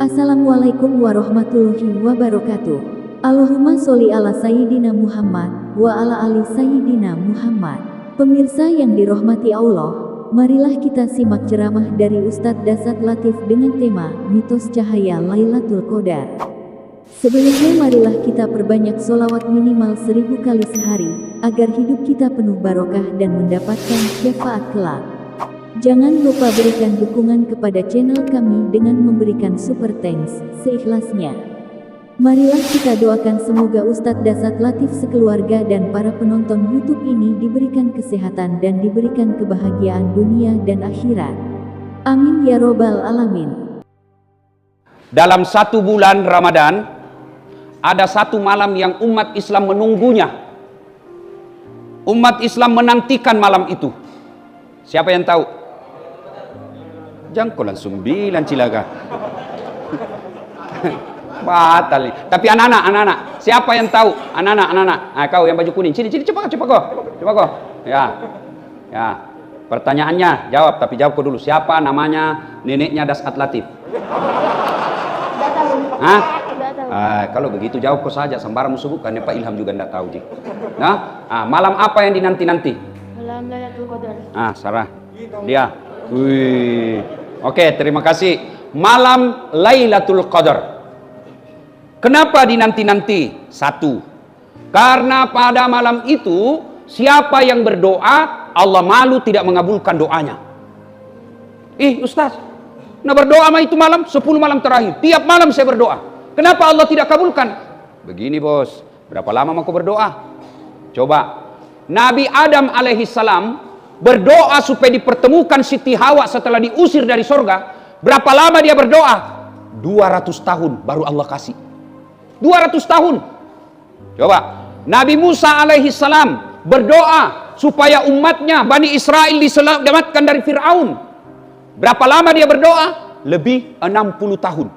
Assalamualaikum warahmatullahi wabarakatuh. Allahumma sholli ala Sayyidina Muhammad wa ala ali Sayyidina Muhammad. Pemirsa yang dirahmati Allah, marilah kita simak ceramah dari Ustadz Dasat Latif dengan tema Mitos Cahaya Lailatul Qadar. Sebelumnya marilah kita perbanyak sholawat minimal 1000 kali sehari, agar hidup kita penuh barokah dan mendapatkan syafaat kelak. Jangan lupa berikan dukungan kepada channel kami dengan memberikan super thanks seikhlasnya. Marilah kita doakan semoga Ustadz Dasat Latif sekeluarga dan para penonton YouTube ini diberikan kesehatan dan diberikan kebahagiaan dunia dan akhirat. Amin ya robbal alamin. Dalam satu bulan Ramadan, ada satu malam yang umat Islam menunggunya. Umat Islam menantikan malam itu. Siapa yang tahu? Jangan kau langsung bilang Cilaga. Batal. Tapi anak-anak, siapa yang tahu? Anak-anak. Kau yang baju kuning. Sini, cepat kau. Ya. Pertanyaannya jawab, tapi jawab kau dulu. Siapa namanya neneknya Dasat Latif? Kalau begitu jawab kau saja. Sembarang sebutkan. Pak Ilham juga tidak tahu. Malam apa yang dinanti-nanti? Malam Lailatul Qadar. Sarah. Dia. Oke, terima kasih. Malam Lailatul Qadar. Kenapa dinanti-nanti? Satu, karena pada malam itu siapa yang berdoa, Allah malu tidak mengabulkan doanya. Ustaz, nah berdoa mah itu malam 10 malam terakhir. Tiap malam saya berdoa. Kenapa Allah tidak kabulkan? Begini bos, berapa lama mau berdoa? Coba, Nabi Adam alaihissalam berdoa supaya dipertemukan Siti Hawa setelah diusir dari sorga. Berapa lama dia berdoa? 200 tahun baru Allah kasih. 200 tahun. Coba, Nabi Musa alaihissalam berdoa supaya umatnya Bani Israel diselamatkan dari Fir'aun. Berapa lama dia berdoa? Lebih 60 tahun.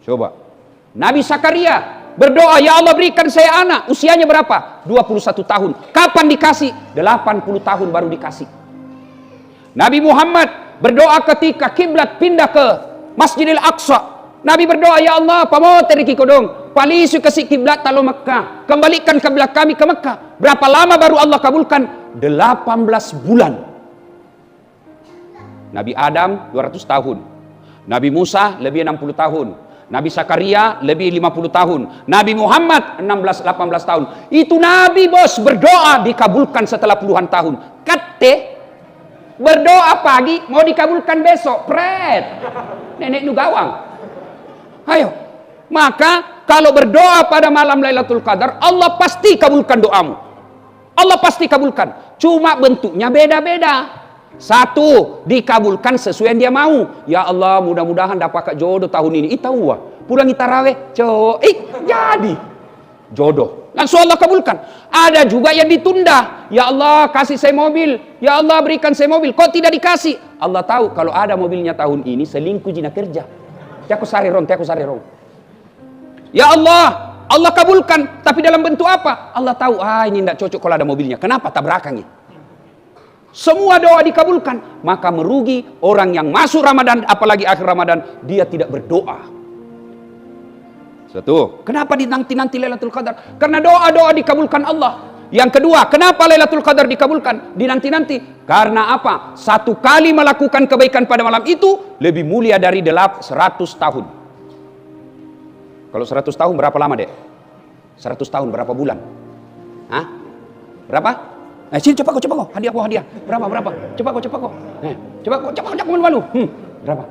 Coba, Nabi Zakaria berdoa, ya Allah berikan saya anak. Usianya berapa? 21 tahun. Kapan dikasih? 80 tahun baru dikasih. Nabi Muhammad berdoa ketika kiblat pindah ke Masjidil Aqsa. Nabi berdoa, ya Allah, pamoter iki kodong, palisu kasih kiblat talo Mekah, kembalikan kiblat kami ke Mekah. Berapa lama baru Allah kabulkan? 18 bulan. Nabi Adam 200 tahun. Nabi Musa lebih 60 tahun. Nabi Zakaria lebih 50 tahun. Nabi Muhammad 18 tahun. Itu Nabi bos berdoa dikabulkan setelah puluhan tahun. Kate berdoa pagi mau dikabulkan besok. Pret. Nenek nu gawang. Ayo. Maka kalau berdoa pada malam Lailatul Qadar, Allah pasti kabulkan doamu. Allah pasti kabulkan. Cuma bentuknya beda-beda. Satu, dikabulkan sesuai yang dia mau. Ya Allah, mudah-mudahan dapat jodoh tahun ini. Tahu pulang tarawih, jadi jodoh. Langsung Allah kabulkan. Ada juga yang ditunda. Ya Allah, kasih saya mobil. Ya Allah, berikan saya mobil. Kok tidak dikasih? Allah tahu kalau ada mobilnya tahun ini, selingkuh jina kerja. Tiaku sari rong. Ya Allah, Allah kabulkan. Tapi dalam bentuk apa? Allah tahu, ini tidak cocok kalau ada mobilnya. Kenapa? Tabrakannya. Semua doa dikabulkan. Maka merugi orang yang masuk Ramadan, apalagi akhir Ramadan, dia tidak berdoa. Satu, kenapa dinanti-nanti Lailatul Qadar? Karena doa-doa dikabulkan Allah. Yang kedua, kenapa Lailatul Qadar dikabulkan? Dinanti-nanti. Karena apa? Satu kali melakukan kebaikan pada malam itu lebih mulia dari 100 tahun. Kalau 100 tahun berapa lama, Dek? 100 tahun berapa bulan? Berapa? Sini coba kok. Hadiah. Berapa? Coba kok. Coba malu. Berapa?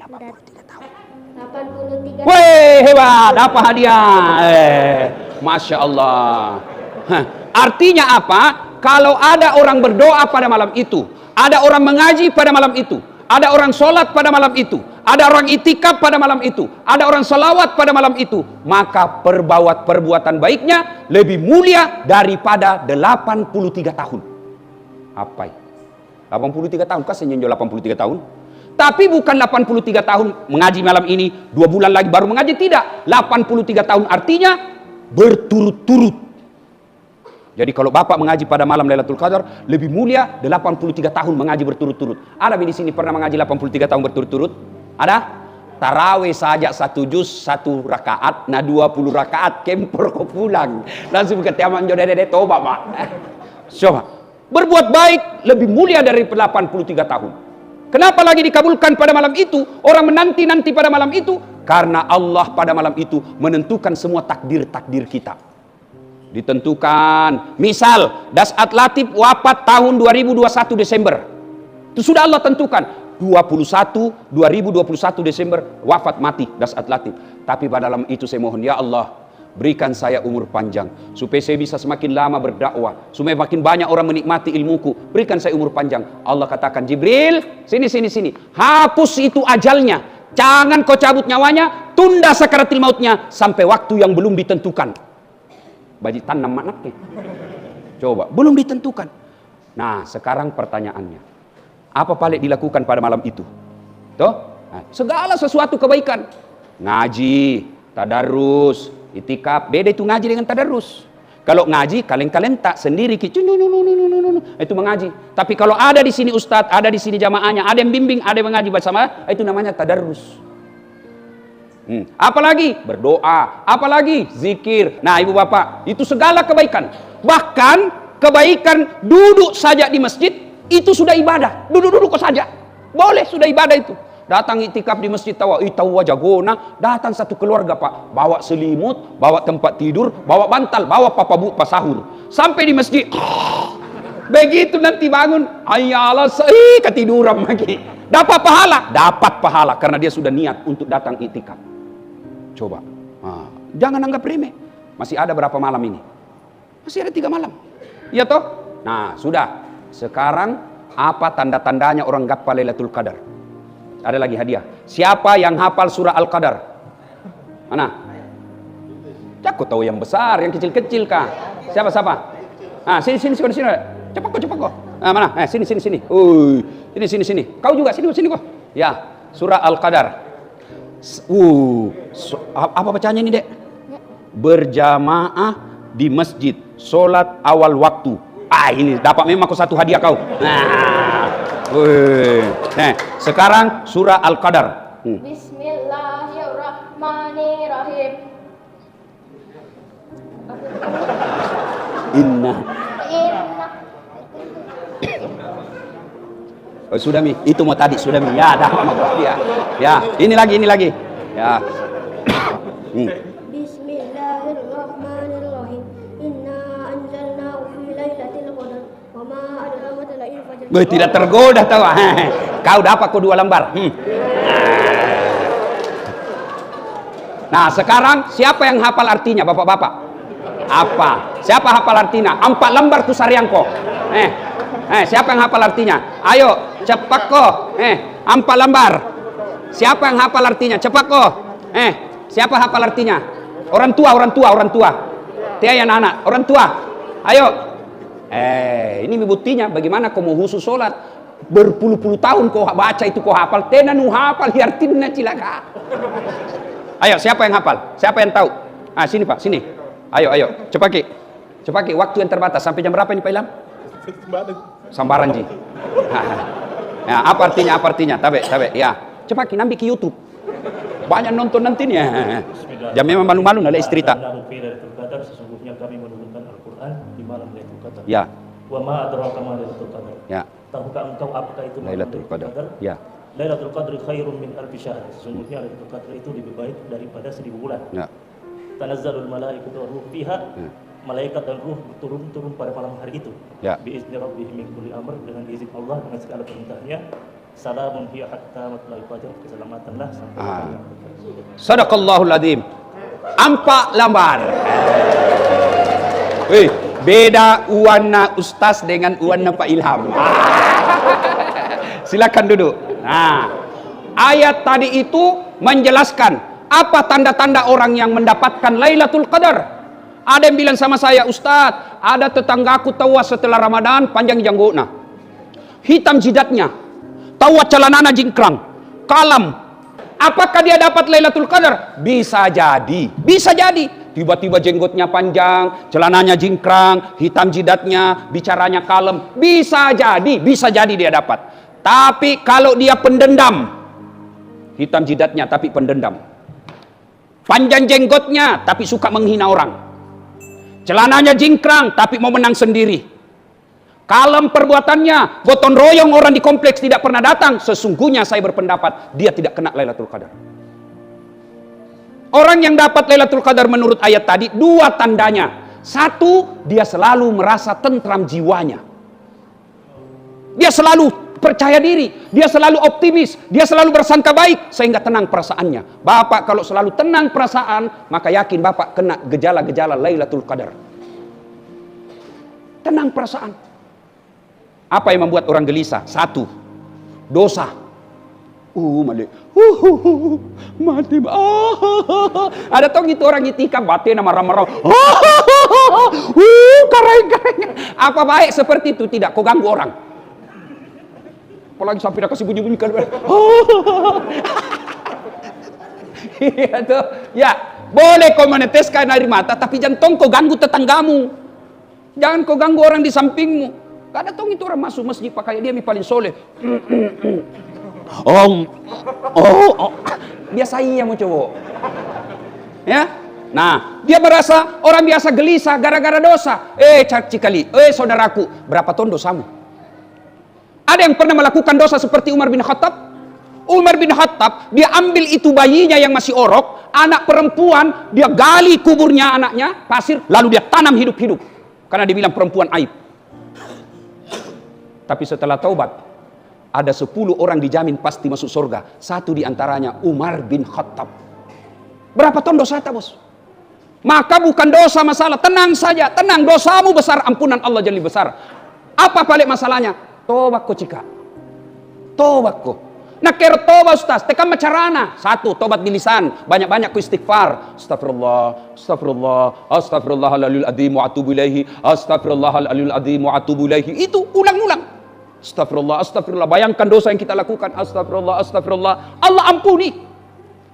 83 tahun. 83. Weh, hebat, dapat hadiah. Masya Allah. Artinya apa? Kalau ada orang berdoa pada malam itu, ada orang mengaji pada malam itu, ada orang sholat pada malam itu, ada orang itikaf pada malam itu, ada orang salawat pada malam itu, maka perbuatan baiknya lebih mulia daripada 83 tahun. Apa? 83 tahun, kan senyenjo 83 tahun? Tapi bukan 83 tahun mengaji malam ini, 2 bulan lagi baru mengaji, tidak. 83 tahun artinya berturut-turut. Jadi kalau bapak mengaji pada malam Lailatul Qadar, lebih mulia 83 tahun mengaji berturut-turut. Ada di sini pernah mengaji 83 tahun berturut-turut? Ada? tarawih saja 1 juz 1 rakaat, nah 20 rakaat kempor kau pulang. Langsung ke tiaman jodede toba, Pak. Coba. Berbuat baik lebih mulia dari 83 tahun. Kenapa lagi dikabulkan pada malam itu? Orang menanti-nanti pada malam itu karena Allah pada malam itu menentukan semua takdir-takdir kita. Ditentukan. Misal Das'at Latif wafat tahun 2021 Desember. Itu sudah Allah tentukan. 2021 Desember wafat mati Das'at Latif. Tapi pada malam itu saya mohon, ya Allah, berikan saya umur panjang supaya saya bisa semakin lama berdakwah, supaya makin banyak orang menikmati ilmuku. Berikan saya umur panjang. Allah katakan, Jibril, sini. Hapus itu ajalnya. Jangan kau cabut nyawanya, tunda sakaratil mautnya sampai waktu yang belum ditentukan. Baji tanam anaknya. Coba, belum ditentukan. Nah, sekarang pertanyaannya, apa paling dilakukan pada malam itu? Toh? Nah, segala sesuatu kebaikan. Ngaji, tadarus, itikaf. Beda itu ngaji dengan tadarus. Kalau ngaji, kalian tak sendiri, itu mengaji. Tapi kalau ada di sini ustadz, ada di sini jamaahnya, ada yang bimbing, ada yang mengaji bersama, itu namanya tadarus. Apalagi berdoa, apalagi zikir. Nah, ibu bapak, itu segala kebaikan. Bahkan kebaikan duduk saja di masjid itu sudah ibadah. Duduk saja, boleh, sudah ibadah itu. Datang itikaf di masjid tawa jagona, datang satu keluarga, Pak, bawa selimut, bawa tempat tidur, bawa bantal, bawa papa bu pas sahur. Sampai di masjid, begitu nanti bangun, ayalah ketiduran lagi. Dapat pahala karena dia sudah niat untuk datang itikaf. Coba, jangan anggap remeh. Masih ada berapa malam ini? Masih ada 3 malam. Iya toh? Nah, sudah. Sekarang apa tanda-tandanya orang gappal Lailatul Qadar? Ada lagi hadiah. Siapa yang hafal surah Al-Qadar? Mana? Aku tahu yang besar, yang kecil-kecil kah? Siapa? Sini. Cepat kok. Mana? Sini. Sini. Kau juga sini kok. Ya, surah Al-Qadar. Apa bacanya ini, Dek? Berjamaah di masjid, sholat awal waktu. Ini dapat memang kau satu hadiah kau. Nah, sekarang surah Al-Qadar. Bismillahirrahmanirrahim. Inna. Oh, sudah Mi, itu mau tadi sudah Mi. Ya, dapat dia. Ya, ini lagi. Ya. Bismillahirrahmanirrahim. Inna anzalnahu fi lailatul qadar. Wa ma adraka ma lailatul fajr. Tidak tergoda tahu. Kau dapat 2 lembar. Nah, sekarang siapa yang hafal artinya, Bapak-bapak? Apa? Siapa hafal artinya? 4 lembar tu sariangko. Siapa yang hafal artinya? Ayo, cepat kok. 4 lembar. Siapa yang hafal artinya? Cepat kok. Siapa hafal artinya? Orang tua. Tiada anak, orang tua. Ayo. Ini buktinya bagaimana kau mau khusus sholat. Berpuluh-puluh tahun kau baca itu kau hafal. Tena nu hafal hiartinna cilaka. Ayo, siapa yang hafal? Siapa yang tahu? Sini Pak, sini. Ayo. Cepat ki. Waktu yang terbatas. Sampai jam berapa ini Pak Ilham? Sambaran Ji. Ya, apa artinya? Tabe. Ya. Cepat ki, nambi ke YouTube. Banyak nonton nanti nih. Jam memang malu-malu nala istri tak. Sesungguhnya kami menurunkan Al-Quran di malam Lailatul Qadar. Ya. Wa ma adraka ma Lailatul Qadar. Ya. Tahukah engkau apakah itu Lailatul Qadar? Ya. Lailatul Qadri khairun min alfi syahr. Sesungguhnya Lailatul Qadar itu lebih baik daripada 1000 bulan. Ya. Tanazzalul malaikatu wa ruh fiha. Malaikat dan ruh turun pada malam hari itu. Ya. Biizni rabbihim min kulli amr, dengan izin Allah dengan segala perintahnya. Salamun hiya hatta matla'il fajr. Keselamatanlah sampai pagi. Sadaqallahul adzim. 4 lembar. Beda uanna Ustaz dengan uanna Pak Ilham. Silakan duduk. Nah, ayat tadi itu menjelaskan apa tanda-tanda orang yang mendapatkan Lailatul Qadar. Ada yang bilang sama saya, Ustaz, ada tetanggaku tawas setelah Ramadan panjang jangguna, hitam jidatnya, tawas celanana jingkrang, kalam. Apakah dia dapat Lailatul Qadar? Bisa jadi. Tiba-tiba jenggotnya panjang, celananya jingkrang, hitam jidatnya, bicaranya kalem. Bisa jadi dia dapat. Tapi kalau dia pendendam, Hitam jidatnya tapi pendendam. Panjang jenggotnya tapi suka menghina orang. Celananya jingkrang tapi mau menang sendiri. Kalem perbuatannya, gotong royong orang di kompleks tidak pernah datang. Sesungguhnya saya berpendapat dia tidak kena Lailatul Qadar. Orang yang dapat Lailatul Qadar menurut ayat tadi, dua tandanya. Satu, dia selalu merasa tentram jiwanya. Dia selalu percaya diri, dia selalu optimis, dia selalu bersangka baik, sehingga tenang perasaannya. Bapak kalau selalu tenang perasaan, maka yakin Bapak kena gejala-gejala Lailatul Qadar. Tenang perasaan. Apa yang membuat orang gelisah? Satu, dosa. Mati. Ada tau gitu orang itikaf batin marah-marah. Kareng-kareng. Apa baik seperti itu? Tidak, kau ganggu orang. Apalagi sampai dia kasih bunyi-bunyikan. Iya tuh. Ya, boleh kau meneteskan air mata, tapi jangan kau ganggu tetanggamu. Jangan kau ganggu orang di sampingmu. Gak ada tong itu orang masuk masjid pakai dia paling soleh. Biasa iya mau cowok. Ya. Nah, dia merasa orang biasa gelisah gara-gara dosa. Cikali, saudaraku, berapa ton dosamu? Ada yang pernah melakukan dosa seperti Umar bin Khattab? Umar bin Khattab, dia ambil itu bayinya yang masih orok, anak perempuan, dia gali kuburnya anaknya, pasir, lalu dia tanam hidup-hidup. Karena dia bilang perempuan aib. Tapi setelah taubat, ada 10 orang dijamin pasti masuk surga. Satu diantaranya Umar bin Khattab. Berapa ton dosa tak, bos? Maka bukan dosa masalah, tenang saja, tenang, dosamu besar, ampunan Allah jadi besar. Apa balik masalahnya? Tobat ko cika. Tobat ko. Nah kero tobat ustaz, tekan macarana. Satu, tobat di lisan, banyak-banyak ku istighfar. Astagfirullah, astagfirullah, astagfirullahaladzim adzim wa atubu ilaihi, astagfirullahaladzim adzim wa atubu ilaihi. Itu ulang-ulang. Astagfirullah, astagfirullah. Bayangkan dosa yang kita lakukan. Astagfirullah, astagfirullah. Allah ampuni.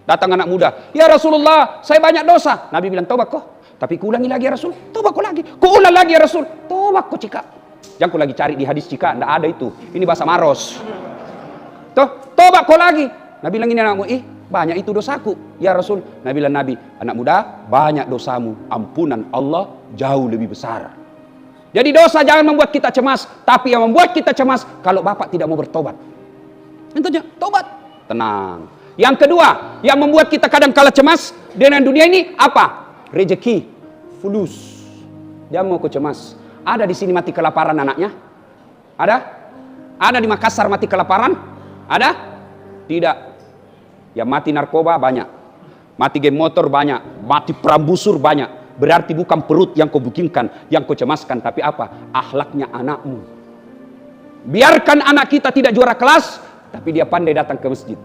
Datang anak muda. Ya Rasulullah, saya banyak dosa. Nabi bilang, tobat kok. Tapi kuulangi lagi ya Rasul. Tobat kok lagi. Kuulang lagi ya Rasul. Tobat kok cika. Jangan ku lagi cari di hadis cika. Tidak ada itu. Ini bahasa maros. Tobat kok lagi. Nabi bilang ini anakmu. Banyak itu dosaku. Ya Rasul. Nabi bilang anak muda, banyak dosamu. Ampunan Allah jauh lebih besar. Jadi dosa jangan membuat kita cemas, tapi yang membuat kita cemas kalau Bapak tidak mau bertobat. Intinya tobat, tenang. Yang kedua, yang membuat kita kadang kala cemas dengan dunia ini apa? Rezeki, fulus. Jangan mau kau cemas. Ada di sini mati kelaparan anaknya? Ada? Ada di Makassar mati kelaparan? Ada? Tidak. Yang mati narkoba banyak, mati game motor banyak, mati perambusur banyak. Berarti bukan perut yang kau bukingkan, yang kau cemaskan, tapi apa? Akhlaknya anakmu. Biarkan anak kita tidak juara kelas, tapi dia pandai datang ke masjid.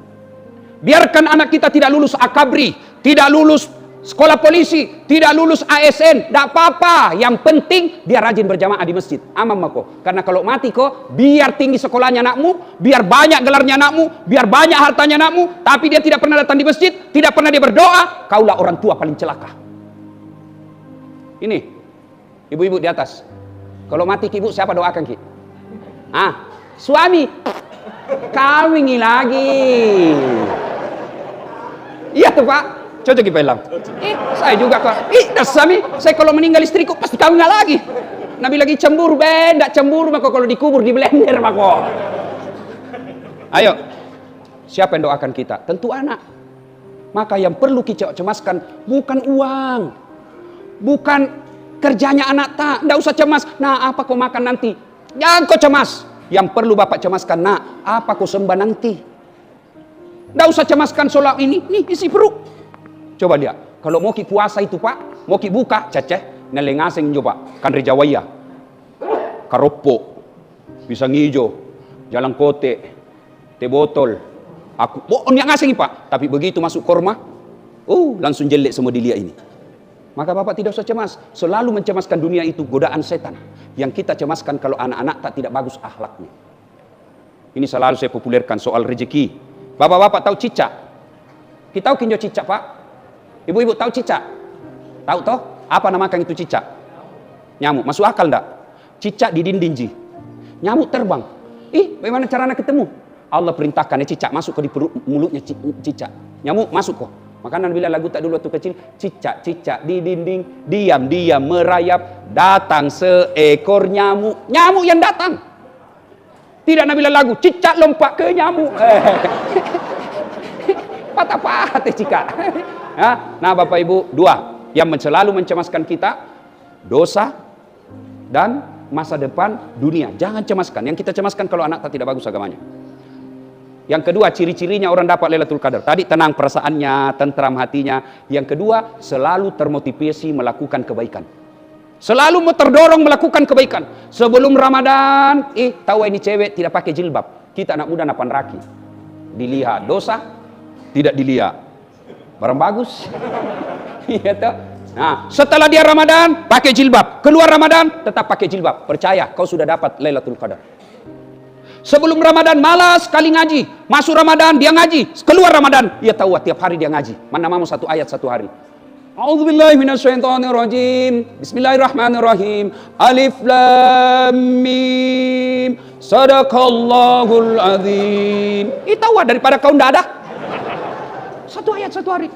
Biarkan anak kita tidak lulus akabri, tidak lulus sekolah polisi, tidak lulus ASN, tidak apa-apa. Yang penting dia rajin berjamaah di masjid. Aman mako. Karena kalau mati kok, biar tinggi sekolahnya anakmu, biar banyak gelarnya anakmu, biar banyak hartanya anakmu, tapi dia tidak pernah datang di masjid, tidak pernah dia berdoa, kaulah orang tua paling celaka. Ini, ibu-ibu di atas. Kalau mati ibu, siapa doakan ki? Suami. Kawin lagi. Iya tuh Pak. Cocok kita bilang. Saya juga kok. Suami, saya kalau meninggal istriku pasti kawin lagi. Nabi lagi cemburu, enggak cemburu maka kalau dikubur di blender maka. Ayo. Siapa yang doakan kita? Tentu anak. Maka yang perlu kita cemaskan bukan uang. Bukan kerjanya anak tak, tidak usah cemas. Nah, apa kau makan nanti? Jangan kau cemas. Yang perlu Bapak cemaskan, nah, apa kau sembah nanti? Tidak usah cemaskan soal ini isi perut. Coba lihat, kalau mau ki puasa itu Pak, mau ki buka, ceceh, nelengaseng coba, kan rejawaya, karopo, pisang hijau, jalan kote, teh botol, aku, niat ngaseng Pak, tapi begitu masuk korma, langsung jelek semua dilihat ini. Maka Bapak tidak usah cemas. Selalu mencemaskan dunia itu godaan setan. Yang kita cemaskan kalau anak-anak tak tidak bagus akhlaknya. Ini selalu saya populerkan soal rezeki. Bapak-bapak tahu cicak? Kita tahu kinjo cicak Pak? Ibu-ibu tahu cicak? Tahu toh? Apa namakan itu cicak? Nyamuk. Masuk akal enggak? Cicak di dinding ji. Nyamuk terbang. Bagaimana caranya ketemu? Allah perintahkan cicak masuk ke di perut mulutnya cicak. Nyamuk masuk kok. Makanya bila lagu tak dulu waktu kecil, cicak-cicak di dinding, diam-diam merayap, datang seekor nyamuk. Nyamuk yang datang. Tidak Nabila lagu, cicak lompat ke nyamuk. Patah-patah cicak. Nah Bapak Ibu, dua yang selalu mencemaskan kita, dosa dan masa depan dunia. Jangan cemaskan. Yang kita cemaskan kalau anak tak tidak bagus agamanya. Yang kedua, ciri-cirinya orang dapat Lailatul Qadar. Tadi tenang perasaannya, tentram hatinya. Yang kedua, selalu termotivasi melakukan kebaikan. Selalu terdorong melakukan kebaikan. Sebelum Ramadan, tahu ini cewek tidak pakai jilbab. Kita anak muda napan raki. Dilihat dosa, tidak dilihat barang bagus. Nah, setelah dia Ramadan, pakai jilbab. Keluar Ramadan, tetap pakai jilbab. Percaya, kau sudah dapat Lailatul Qadar. Sebelum Ramadan malas sekali ngaji, masuk Ramadan dia ngaji, keluar Ramadan dia tahu tiap hari dia ngaji. Mana mau satu ayat satu hari. A'udzubillahi minasyaitonirrajim. Bismillahirrahmanirrahim. Alif lam mim. Shadaqallahul azim. Tahu daripada kau ndak ada. Satu ayat satu hari.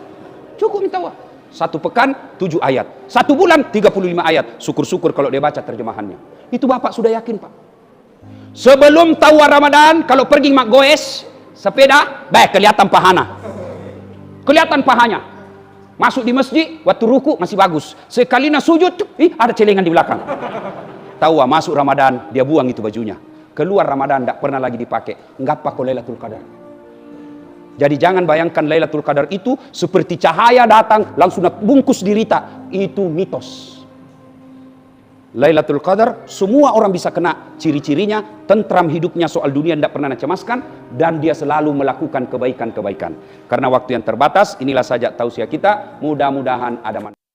Cukup tahu. Satu pekan 7 ayat. Satu bulan 35 ayat. Syukur-syukur kalau dia baca terjemahannya. Itu Bapak sudah yakin, Pak. Sebelum tahu Ramadan, kalau pergi mak goes sepeda, baik kelihatan pahana. Kelihatan pahanya. Masuk di masjid, waktu ruku masih bagus. Sekali nak sujud, ada celengan di belakang. Tahu masuk Ramadan, dia buang itu bajunya. Keluar Ramadan, tidak pernah lagi dipakai. Enggak pakai Lailatul Qadar. Jadi jangan bayangkan Lailatul Qadar itu seperti cahaya datang, langsung bungkus dirita. Itu mitos. Lailatul Qadar, semua orang bisa kena. Ciri-cirinya, tentram hidupnya soal dunia tidak pernah cemaskan, dan dia selalu melakukan kebaikan-kebaikan. Karena waktu yang terbatas, inilah saja tausiah kita. Mudah-mudahan ada manfaat.